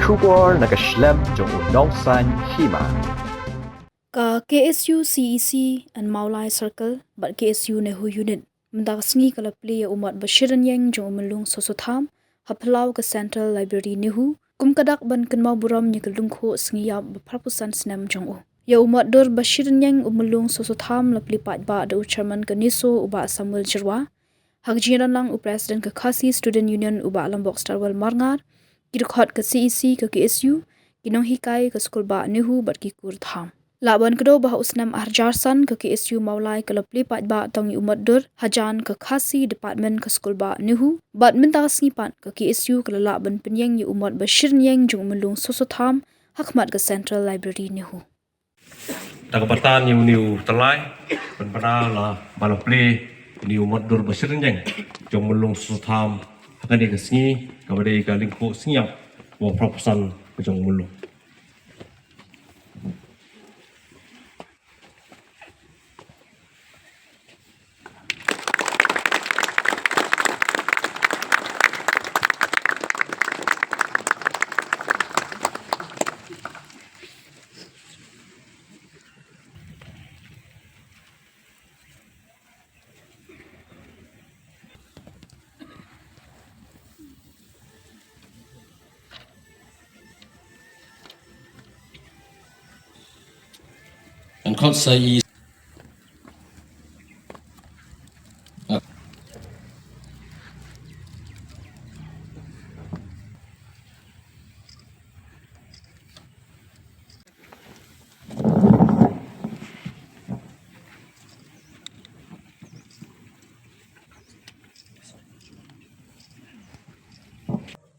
Shubor nakaslem jong unongsan hima. Ka KSU CEC and Maulai Circle but KSU Nehu Unit mendak sngi kala play umat bashiran yang jong melung sosotham haplau ke Central Library Nehu kum kadak ban kenmau buram ni kelungkho sngi ya baphapusan snam jong o ya umat dor bashiran yang umelung sosotham lapli pat ba da chairman ke niso uba Samuel Jirwa hagjiran lang president ke Khasi Student Union uba Lombok Starwal Marngar kirkhot ke CEC ke KSU kinong hikai ke skul ba Nehu bat ki kur tham Laban kedo bah usnam arjarsan ke KSU Maulai ke lepli pat ba tangi umat dur hajan ke Khasi department ke skul ba Nehu bat minta snipan ke KSU ke laban penyeng ni umat bashir nyeng jung melung sosotham hakmat ke Central Library Nehu. Takapatan ni uniu telai penpada la balapli ni umat dur bashir nyeng jung melung sosotham hakani ke sngi kabade ka lingko sniap wa proposan ke jung melung. And can't say easy.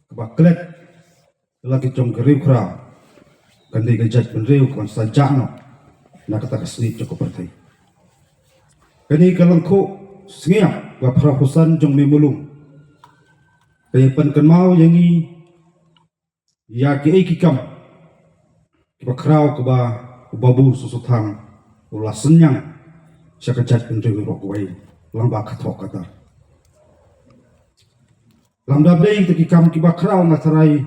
Baklet lagi jom keriu kra kan di gajat benriu kan sajak no nak kata kesini cukup bertai kini kalangku sengiap wa prapusan jong memulung kaya pen mau yang i ya ki kikam kiba krau kiba babu susutham ulah senyang syakajat benriu rokwai lamba kathok kata Lamda bleng teki kam kiba krau ngatarai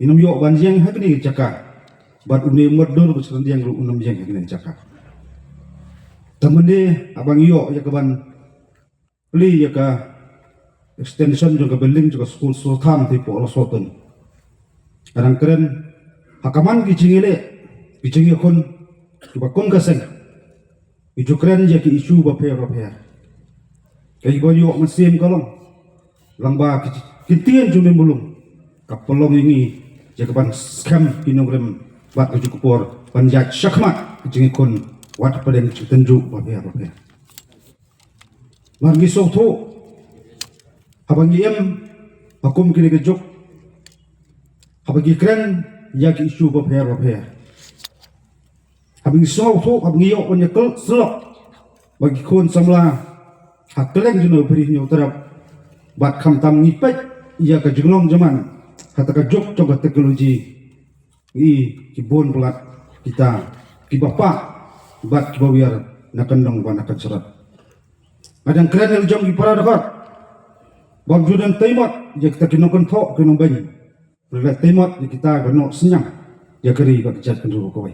inam yok banjeng hagni jaka bat uni merdur bersendiang lu unam jeng hagni jaka tamane abang yok ya kaban li ya ka extension juga building juga school sultan ti po soton kadang keren hakaman gijingile gijingi kon kiba kon kaseng ijo keren ya ki isu ba per kai bo yok mesim kolong lamba kintian jume mulung kapolong ini jakaban scam pinogram bat kejukupor panjat syakmat jingi kon wat padeng tenju babia margi soto habangi em pakum kini kejuk habangi kren yagi isu babia habangi soto habangi yok penyekel selok bagi kon samla hakeleng juno beri nyoterap bat kam tam ngipet ia ke jenglong zaman kata ke jok coba teknologi kibon pelat kita ki bapak bat kibawiar nakandong ban akan serat adang keren el jom ki para dapat bom judan temot je kita kinokon thok kinong bani lelat temot je kita gano senyang ya keri bak jat penduru koi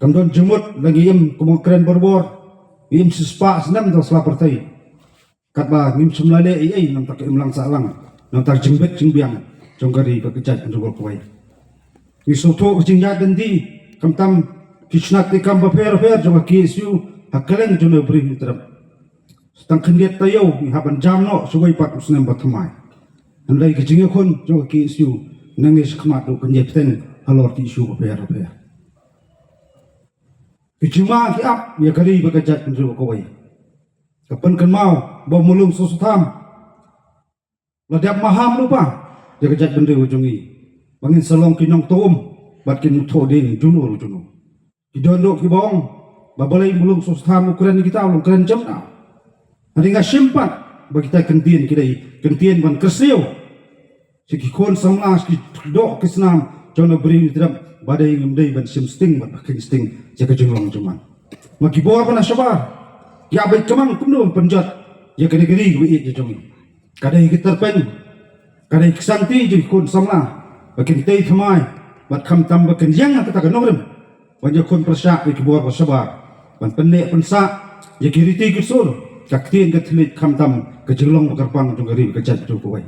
kamdon jemut lagi em kumong keren borbor im sispa senam to selapertai katba ngim sumlale ai nam tak imlang salang nam tak jengbet jengbiang jongkari bekejat pendugol kuai ni soto jingya dendi kamtam kisnat ti kam baper jonga KSU hakaleng jono bring terap stang kendiat tayo ni haban jamno sugoi pat usnem batmai andai kijinge kon jonga KSU nangis khmat do kenjepten halor ti isu baper kijima ki ap ya kari bekejat pendugol kuai kapan kan mau bawa mulung sosotham ladap maham lupa dia kejat benda ujungi bangin selong kinong tom bat kin thoding juno idondok ki bawang babalai mulung sosotham ukuran kita ulung keren jam na hari nga simpan bagi kita kentien ban kersiu siki kon samlas ki dok kisnam jono beri tidak badai ngemdai ban sim sting ban king sting jaga jenglong cuman maki bawa pana sabar ya baik kemang penuh penjat ya kena-kena buat je jongi kadai kita pen kadai kesanti je kun samla bakin tei thamai bat kham tam bakin yang kata kan nongrim wanja kon prasya di kebor sabar ban pendek pensa ya kiriti kusul kaktien katlit kham tam kejelong bakarpang tunggari kejat jukoi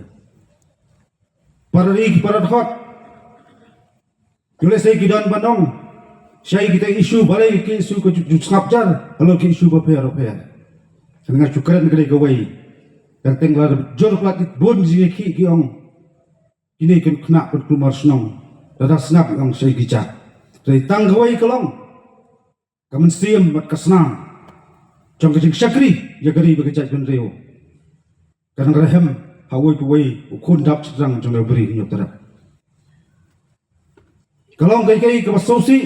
parari paradhot Jule saya kidan bandong saya kita isu balai ke isu ke jutskapjar kalau ke isu bapea dengan cukran kali gawai dan tenggelar jor platit bon ziki kiong ini kan kena berkumar senong dada snap yang saya gicat dari tanggawai kelong kamen siam mat kasnam jong kejing syakri ya gari bekerja benreo kadang rahem hawai puwai ukun dap sedang jong beri nyok terap kalau kai ke basosi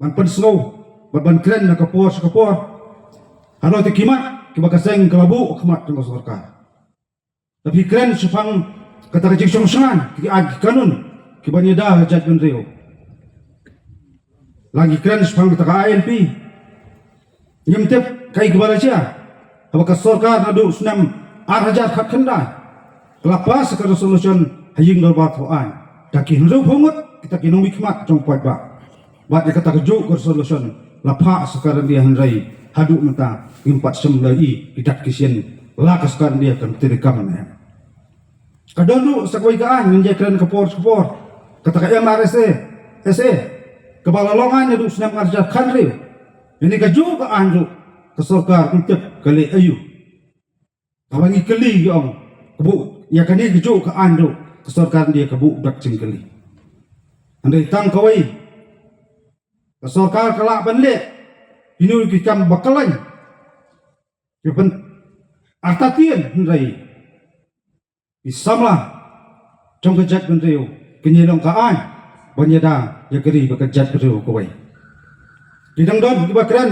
ban pensau ban kren nak kapor halo te kimat ke bakaseng kelabu kemat tengok sarkar tapi kren sepang kata kecik songsangan ki ag kanun ki banyeda hajat benreo lagi kren sepang kata ANP nyemtep kai ke balaja apakah sarkar nadu sunam arhajat hak kenda kelapas ke resolution haying dorbat hoan daki hendu pungut kita kinong hikmat jong poit ba bat kata kejuk resolution lapa sekarang dia hendrai hadu menta 4 idat kisien lakas sekarang dia akan direkam na kadang sakwai kaan menjekran kepor kata ka MRSA kebalalongan itu senam arjat khandri ini kejuk ka anju ke sarkar untuk kali ayu kawangi keli yong kebu ya kani kejuk ka anju ke sarkar dia kebu dak cingkeli andai tang kawai ke sarkar kelak banlek ini kita bakalan kepen artatian hendrai isamlah trong kejat benreu kenyelong kaan banyada ya keri bekejat benreu kawai didang don kibakran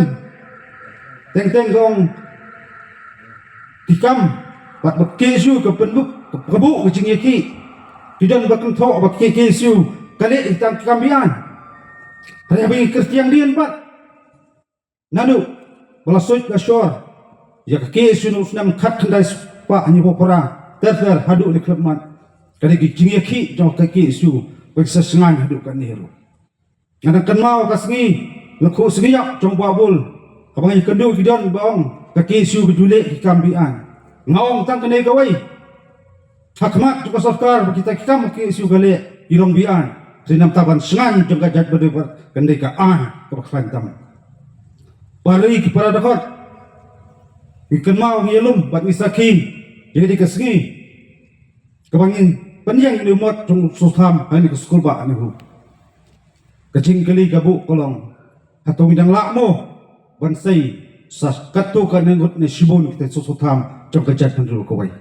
teng gong tikam bat bekesu ke penduk kebu kecing yaki didang bakang thok bekesu kali hitam kambian tapi kristian dian bat nanu balasoi kasor ya kesu nu sunam khat khandai pa ni popora ter hadu ni klubman kali kecing yaki jong kesu beksa sengan hadu kan niru ngana kan mau kasngi lekhu sengiyak jong babul abang kedu kidon baong kesu kejule kambian ngawong tang kene gawai hakmat juga sarkar kita kikam kesu gale irong bian sinam taban sengan jong kajat berdebat kendeka kebaksan tam bari ki para dakot ikan mau ngelum bat misaki jadi dikasih kebangin panjang ni mot jong sutham ani ke skul ba ani hu kecing kali gabu kolong atau bidang lakmo bansai sas katu kan ngut ni sibun kita sutham jong kejat pendul kawai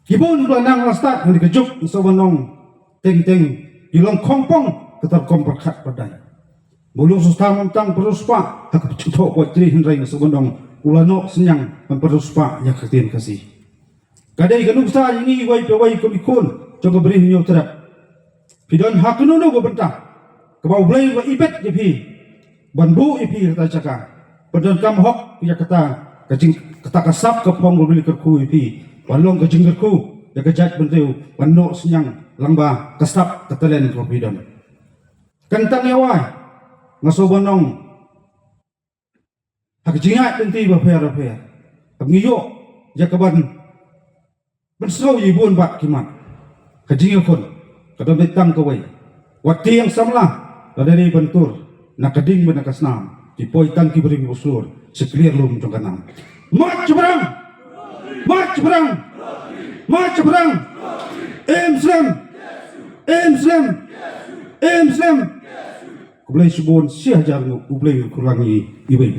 kibun belanang lastat ni kejuk sobanong teng ilong kongpong ketar kompor khat padai bulung sustam tang peruspa hak cutok buat tri hindrai sebondong ulano senyang memperuspa ya ketien kasih kadai ganung sa ini wai kumikun coba beri nyo terap pidon hak nuno go bentah kebau blai wa ibet jepi banbu ipi kata caka pedon kam hok ya kata kacing kata kasap ke pong beli kerku ipi balong kacing kerku ya kejat bentiu wano senyang lamba kasap ketelen ko pidon kentang yawai ngasobonong hak jingat tenti bapera pengiyo jakaban bersau ibun bak kimat kajing kon kada betang kawai waktu yang samlah dari bentur nak keding benakasnam dipoitan ki beri busur seklir lum jongkanam march berang Islam Kublai subon si hajar kublai kurangi ibai